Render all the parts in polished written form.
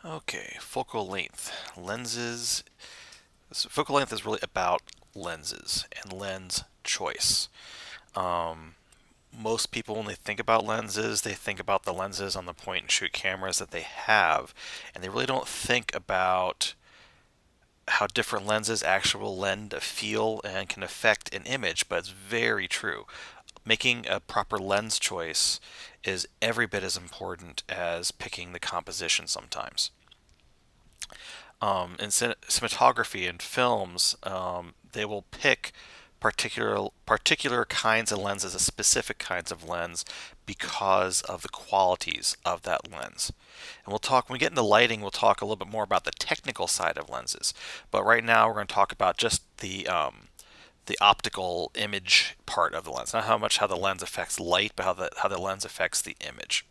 Okay, focal length. Lenses. Focal length is really about lenses and lens choice. Um, Most people, when they think about lenses, they think about the lenses on the point and shoot cameras that they have, and they really don't think about how different lenses actually will lend a feel and can affect an image, but it's very true. Making a proper lens choice is every bit as important as picking the composition sometimes. In cinematography and films, they will pick particular kinds of lenses, a specific kinds of lens, because of the qualities of that lens. And we'll talk when we get into lighting. We'll talk a little bit more about the technical side of lenses. But right now, we're going to talk about just the optical image part of the lens, not how the lens affects light, but how the lens affects the image.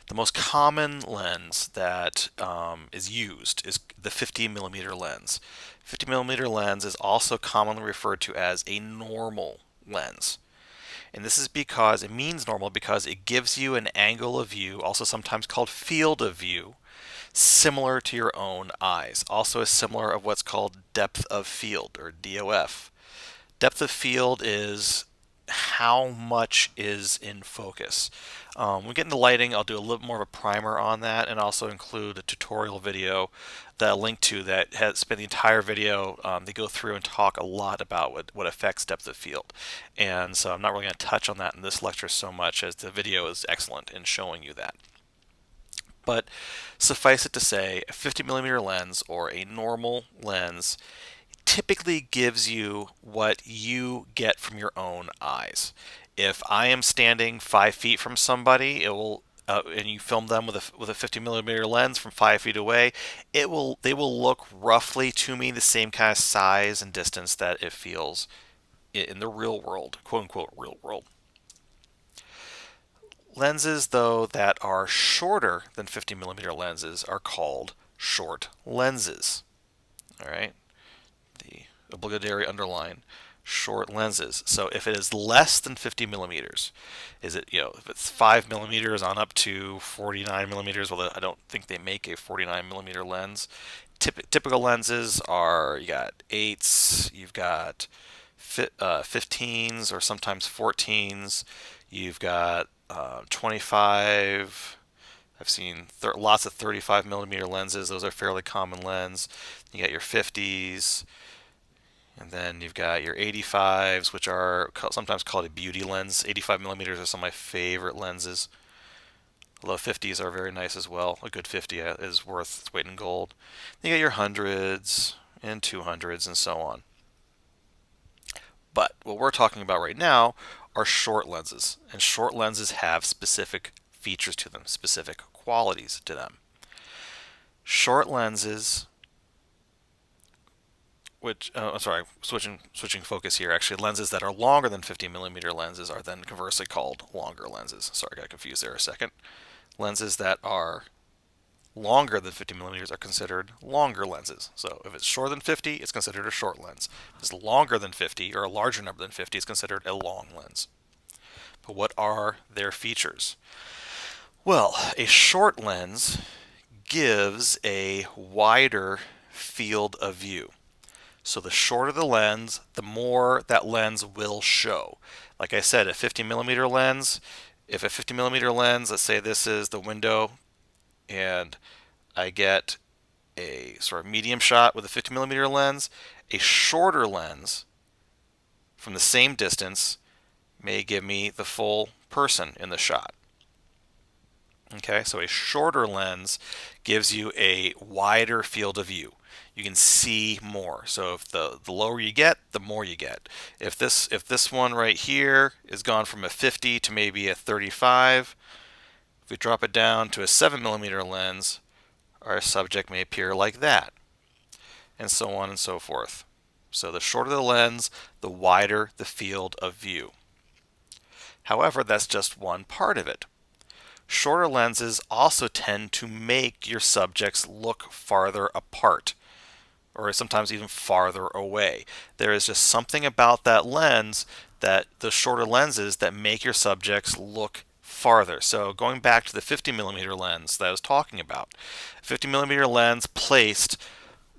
The most common lens that is used is the 50 millimeter lens. 50 millimeter lens is also commonly referred to as a normal lens. And this is because it means normal because it gives you an angle of view, also sometimes called field of view, similar to your own eyes. Also is similar of what's called depth of field, or DOF. Depth of field is how much is in focus. When we get into lighting, I'll do a little more of a primer on that and also include a tutorial video that I'll link to that has spent the entire video. They go through and talk a lot about what affects depth of field. And so I'm not really going to touch on that in this lecture so much, as the video is excellent in showing you that. But suffice it to say, a 50 millimeter lens or a normal lens typically gives you what you get from your own eyes. If I am standing 5 feet from somebody, it will and you film them with a 50 millimeter lens from 5 feet away, they will look roughly to me the same kind of size and distance that it feels in the real world, quote unquote real world. Lenses, though, that are shorter than 50 millimeter lenses are called short lenses. All right, the obligatory underline, short lenses. So if it is less than 50 millimeters, if it's 5 millimeters on up to 49 millimeters, well, I don't think they make a 49 millimeter lens. Typical lenses are, you got 8s, you've got 15s or sometimes 14s, you've got 25. I've seen lots of 35 millimeter lenses. Those are fairly common lens. You got your 50s, and then you've got your 85s, which are sometimes called a beauty lens. 85 millimeters are some of my favorite lenses. Although 50s are very nice as well. A good 50 is worth its weight in gold. Then you got your 100s and 200s and so on. But what we're talking about right now are short lenses. And short lenses have specific features to them, specific qualities to them. Short lenses, switching focus here. Actually, lenses that are longer than 50 millimeter lenses are then conversely called longer lenses. Sorry, I got confused there a second. Lenses that are longer than 50 millimeters are considered longer lenses. So if it's shorter than 50, it's considered a short lens. If it's longer than 50 or a larger number than 50, it's considered a long lens. But what are their features? Well, a short lens gives a wider field of view. So the shorter the lens, the more that lens will show. Like I said, a 50 millimeter lens, if a 50 millimeter lens, let's say this is the window, and I get a sort of medium shot with a 50 millimeter lens, a shorter lens from the same distance may give me the full person in the shot. Okay, so a shorter lens gives you a wider field of view. You can see more. So if the lower you get, the more you get. If this one right here is gone from a 50 to maybe a 35, if we drop it down to a 7 millimeter lens, our subject may appear like that, and so on and so forth. So the shorter the lens, the wider the field of view. However, that's just one part of it. Shorter lenses also tend to make your subjects look farther apart, or sometimes even farther away. There is just something about that lens, that the shorter lenses, that make your subjects look farther. So going back to the 50 millimeter lens that I was talking about, 50 millimeter lens placed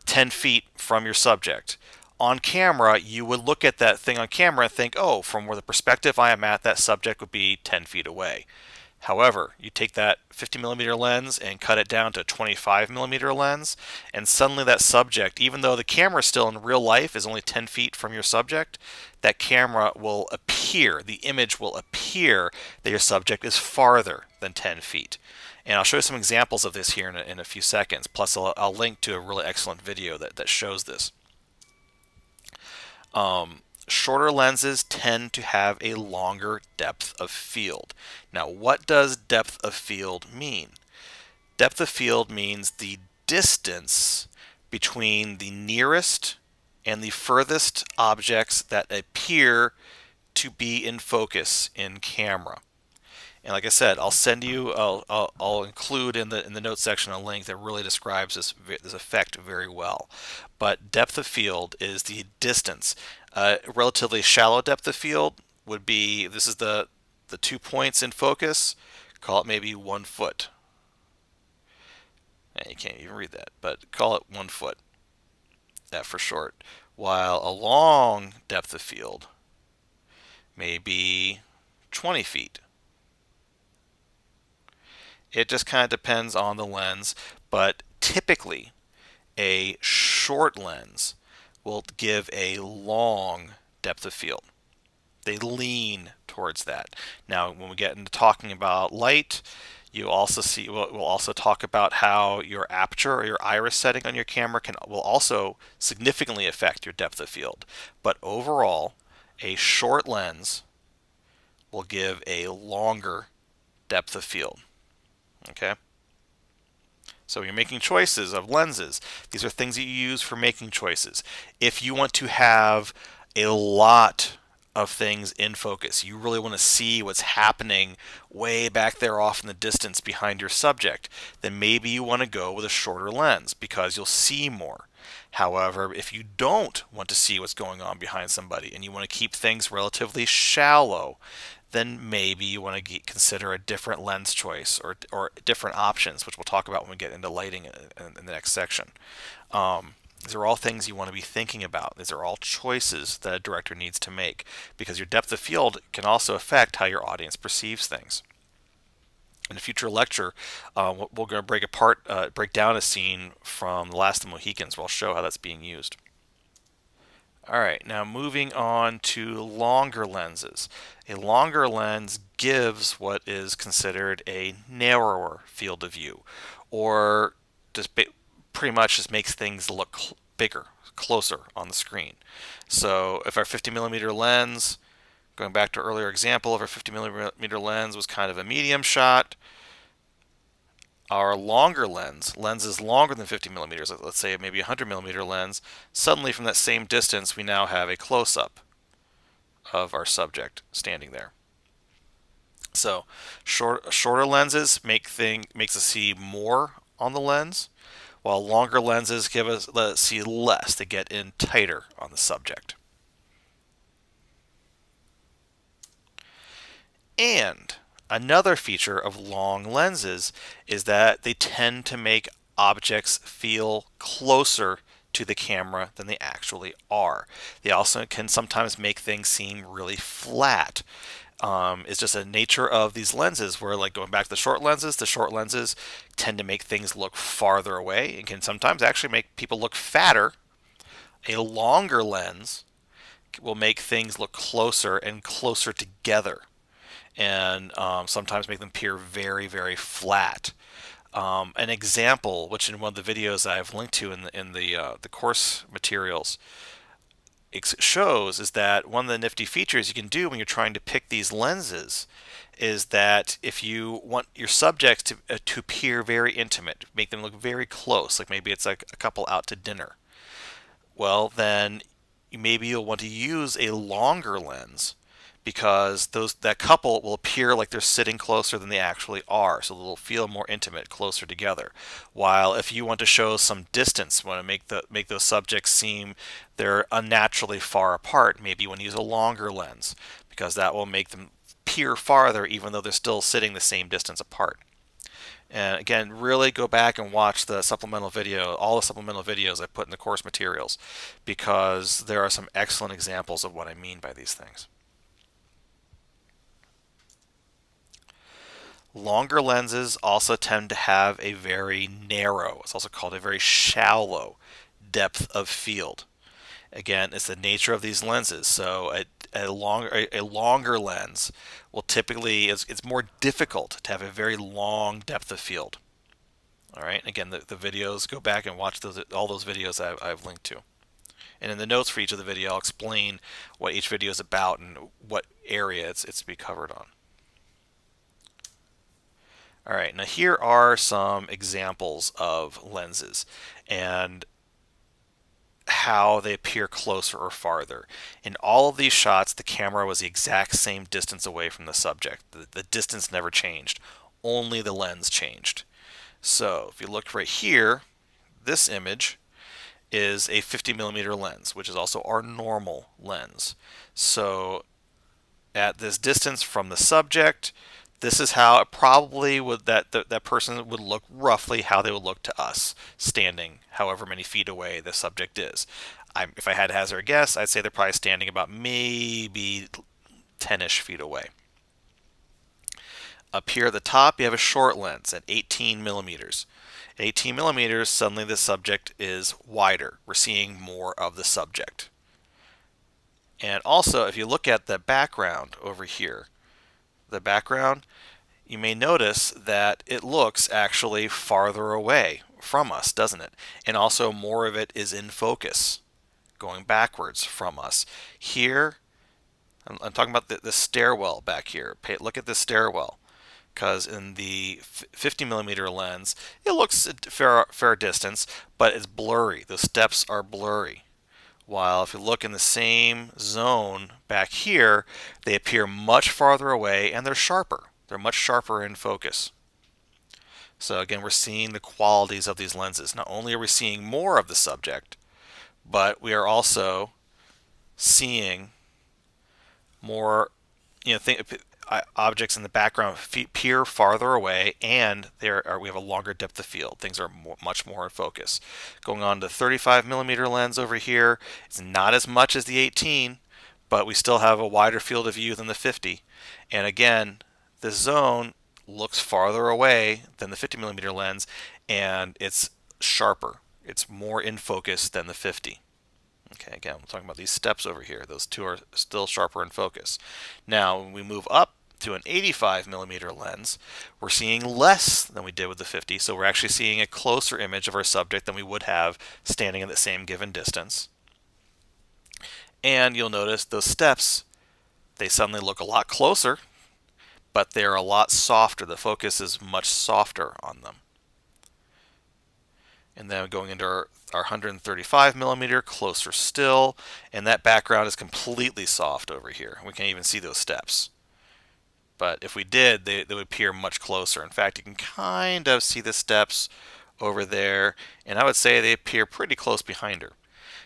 10 feet from your subject. On camera, you would look at that thing on camera and think, oh, from where the perspective I am at, that subject would be 10 feet away. However, you take that 50 millimeter lens and cut it down to a 25 millimeter lens, and suddenly that subject, even though the camera still in real life is only 10 feet from your subject, that camera will appear, the image will appear that your subject is farther than 10 feet. And I'll show you some examples of this here in a few seconds. Plus, I'll link to a really excellent video that shows this. Shorter lenses tend to have a longer depth of field. Now, what does depth of field mean? Depth of field means the distance between the nearest and the furthest objects that appear to be in focus in camera. And like I said, I'll include in the notes section a link that really describes this effect very well. But depth of field is the distance. Relatively shallow depth of field would be, this is the 2 points in focus, call it maybe 1 foot. And you can't even read that, but call it 1 foot, that for short. While a long depth of field may be 20 feet. It just kind of depends on the lens, but typically a short lens will give a long depth of field. They lean towards that. Now, when we get into talking about light, you also see we'll also talk about how your aperture or your iris setting on your camera will also significantly affect your depth of field. But overall, a short lens will give a longer depth of field. Okay? So you're making choices of lenses. These are things that you use for making choices. If you want to have a lot of things in focus, you really want to see what's happening way back there off in the distance behind your subject, then maybe you want to go with a shorter lens because you'll see more. However, if you don't want to see what's going on behind somebody and you want to keep things relatively shallow, then maybe you want to consider a different lens choice or different options, which we'll talk about when we get into lighting in the next section. These are all things you want to be thinking about. These are all choices that a director needs to make because your depth of field can also affect how your audience perceives things. In a future lecture, we're going to break down a scene from The Last of the Mohicans where I'll show how that's being used. All right, now moving on to longer lenses. A longer lens gives what is considered a narrower field of view, or just pretty much just makes things look bigger, closer on the screen. So if our 50 millimeter lens, going back to our earlier example, if our 50 millimeter lens was kind of a medium shot, our longer lenses longer than 50 millimeters, let's say maybe a 100 millimeter lens, suddenly from that same distance we now have a close-up of our subject standing there. So shorter lenses makes us see more on the lens, while longer lenses let us see less. They get in tighter on the subject. And another feature of long lenses is that they tend to make objects feel closer to the camera than they actually are. They also can sometimes make things seem really flat. It's just a nature of these lenses where, like going back to the short lenses tend to make things look farther away and can sometimes actually make people look fatter. A longer lens will make things look closer and closer together, and sometimes make them appear very, very flat. An example, which in one of the videos I've linked to in the course materials, it shows is that one of the nifty features you can do when you're trying to pick these lenses is that if you want your subjects to appear very intimate, make them look very close, like maybe it's like a couple out to dinner, well then maybe you'll want to use a longer lens because that couple will appear like they're sitting closer than they actually are, so they'll feel more intimate, closer together. While if you want to show some distance, want to make those subjects seem they're unnaturally far apart, maybe you want to use a longer lens because that will make them appear farther even though they're still sitting the same distance apart. And again, really go back and watch the supplemental video, all the supplemental videos I put in the course materials, because there are some excellent examples of what I mean by these things. Longer lenses also tend to have a very narrow, it's also called a very shallow depth of field. Again, it's the nature of these lenses. So a longer lens will typically, it's more difficult to have a very long depth of field. All right, again, the videos, go back and watch all those videos I've linked to. And in the notes for each of the video, I'll explain what each video is about and what area it's to be covered on. All right, now here are some examples of lenses and how they appear closer or farther. In all of these shots, the camera was the exact same distance away from the subject. The distance never changed, only the lens changed. So if you look right here, this image is a 50mm lens, which is also our normal lens. So at this distance from the subject, this is how it probably would that person would look, roughly how they would look to us standing however many feet away the subject is. If I had to hazard a guess, I'd say they're probably standing about maybe 10-ish feet away. Up here at the top, you have a short lens at 18mm. At 18mm, suddenly the subject is wider. We're seeing more of the subject. And also, if you look at the background over here, the background, you may notice that it looks actually farther away from us, doesn't it? And also more of it is in focus, going backwards from us. Here, I'm talking about the stairwell back here. Look at this stairwell, because in the 50mm lens, it looks a fair distance, but it's blurry. The steps are blurry. While if you look in the same zone back here, they appear much farther away and they're sharper. They're much sharper in focus. So again, we're seeing the qualities of these lenses. Not only are we seeing more of the subject, but we are also seeing more, objects in the background appear farther away, and we have a longer depth of field. Things are much more in focus. Going on to 35mm lens over here, it's not as much as the 18, but we still have a wider field of view than the 50. And again, the zone looks farther away than the 50mm lens, and it's sharper. It's more in focus than the 50. Okay, again, I'm talking about these steps over here. Those two are still sharper in focus. Now, when we move up to an 85mm lens, we're seeing less than we did with the 50, so we're actually seeing a closer image of our subject than we would have standing at the same given distance. And you'll notice those steps, they suddenly look a lot closer, but they're a lot softer. The focus is much softer on them. And then going into our 135mm, closer still, and that background is completely soft over here. We can't even see those steps. But if we did, they would appear much closer. In fact, you can kind of see the steps over there, and I would say they appear pretty close behind her.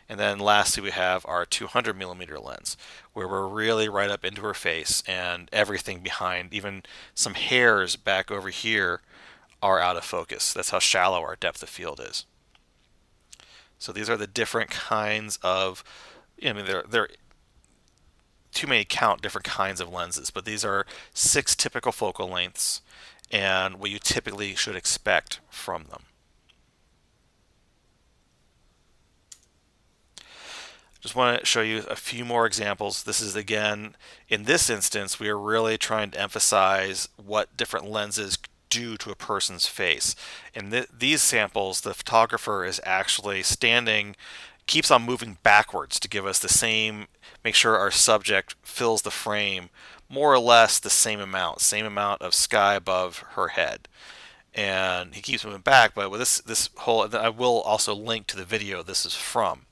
And then lastly, we have our 200mm lens, where we're really right up into her face, and everything behind, even some hairs back over here, are out of focus. That's how shallow our depth of field is. So these are the different kinds of, they're too many to count different kinds of lenses, but these are 6 typical focal lengths and what you typically should expect from them. Just want to show you a few more examples. This is, again, in this instance, we are really trying to emphasize what different lenses do to a person's face. In these samples, the photographer is actually standing, keeps on moving backwards to give us the same, make sure our subject fills the frame more or less the same amount of sky above her head. And he keeps moving back, but with this whole, I will also link to the video this is from.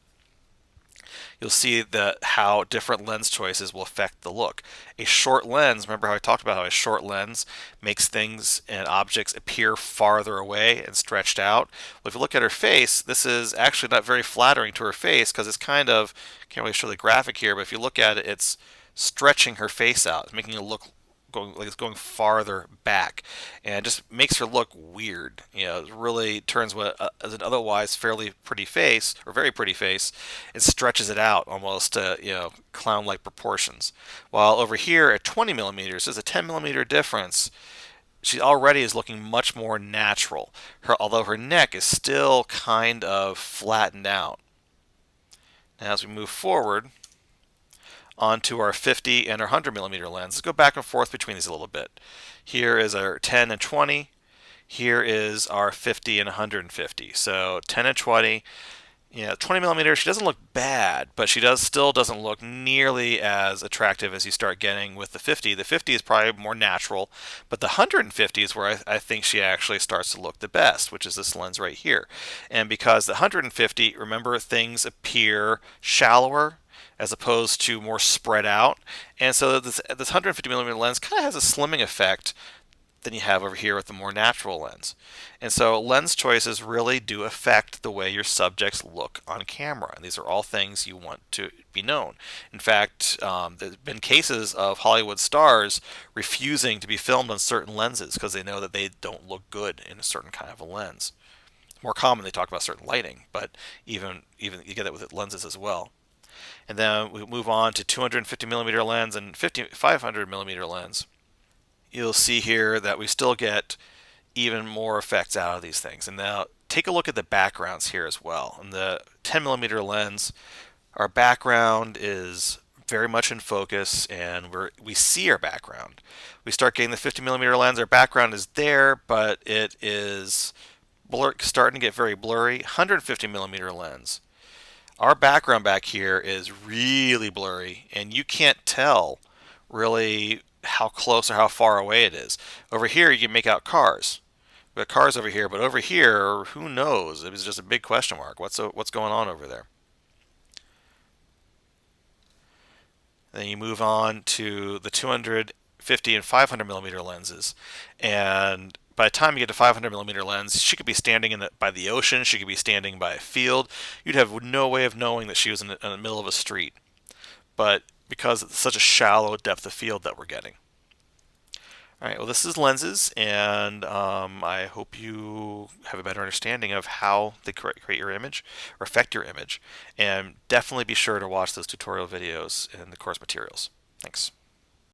You'll see how different lens choices will affect the look. A short lens, remember how I talked about how a short lens makes things and objects appear farther away and stretched out? Well, if you look at her face, this is actually not very flattering to her face, because it's kind of, can't really show the graphic here, but if you look at it, it's stretching her face out. It's making it look going like it's going farther back, and it just makes her look weird. It really turns what is an otherwise fairly pretty face, or very pretty face, and stretches it out almost to clown-like proportions. While over here at 20 millimeters, there's a 10 millimeter difference. She already is looking much more natural. Although her neck is still kind of flattened out. Now, as we move forward onto our 50 and our 100 millimeter lens, let's go back and forth between these a little bit. Here is our 10 and 20. Here is our 50 and 150. So 10 and 20. 20 millimeters, she doesn't look bad, but she still doesn't look nearly as attractive as you start getting with the 50. The 50 is probably more natural, but the 150 is where I think she actually starts to look the best, which is this lens right here. And because the 150, remember, things appear shallower as opposed to more spread out, and so this 150 millimeter lens kind of has a slimming effect than you have over here with the more natural lens. And so lens choices really do affect the way your subjects look on camera. And these are all things you want to be known. In fact, there's been cases of Hollywood stars refusing to be filmed on certain lenses because they know that they don't look good in a certain kind of a lens. More common, they talk about certain lighting, but even you get that with lenses as well. And then we move on to 250 millimeter lens and 500 millimeter lens. You'll see here that we still get even more effects out of these things. And now take a look at the backgrounds here as well. In the 10 millimeter lens, our background is very much in focus, and we see our background. We start getting the 50 millimeter lens, our background is there, but it is starting to get very blurry. 150 millimeter lens, our background back here is really blurry, and you can't tell really how close or how far away it is. Over here, you can make out cars. We've got cars over here, but over here, who knows? It was just a big question mark. What's going on over there? Then you move on to the 250 and 500 millimeter lenses, and by the time you get to 500 millimeter lens, she could be standing by the ocean. She could be standing by a field. You'd have no way of knowing that she was in the middle of a street. But because it's such a shallow depth of field that we're getting. All right, well, this is lenses, and I hope you have a better understanding of how they create your image or affect your image. And definitely be sure to watch those tutorial videos in the course materials. Thanks.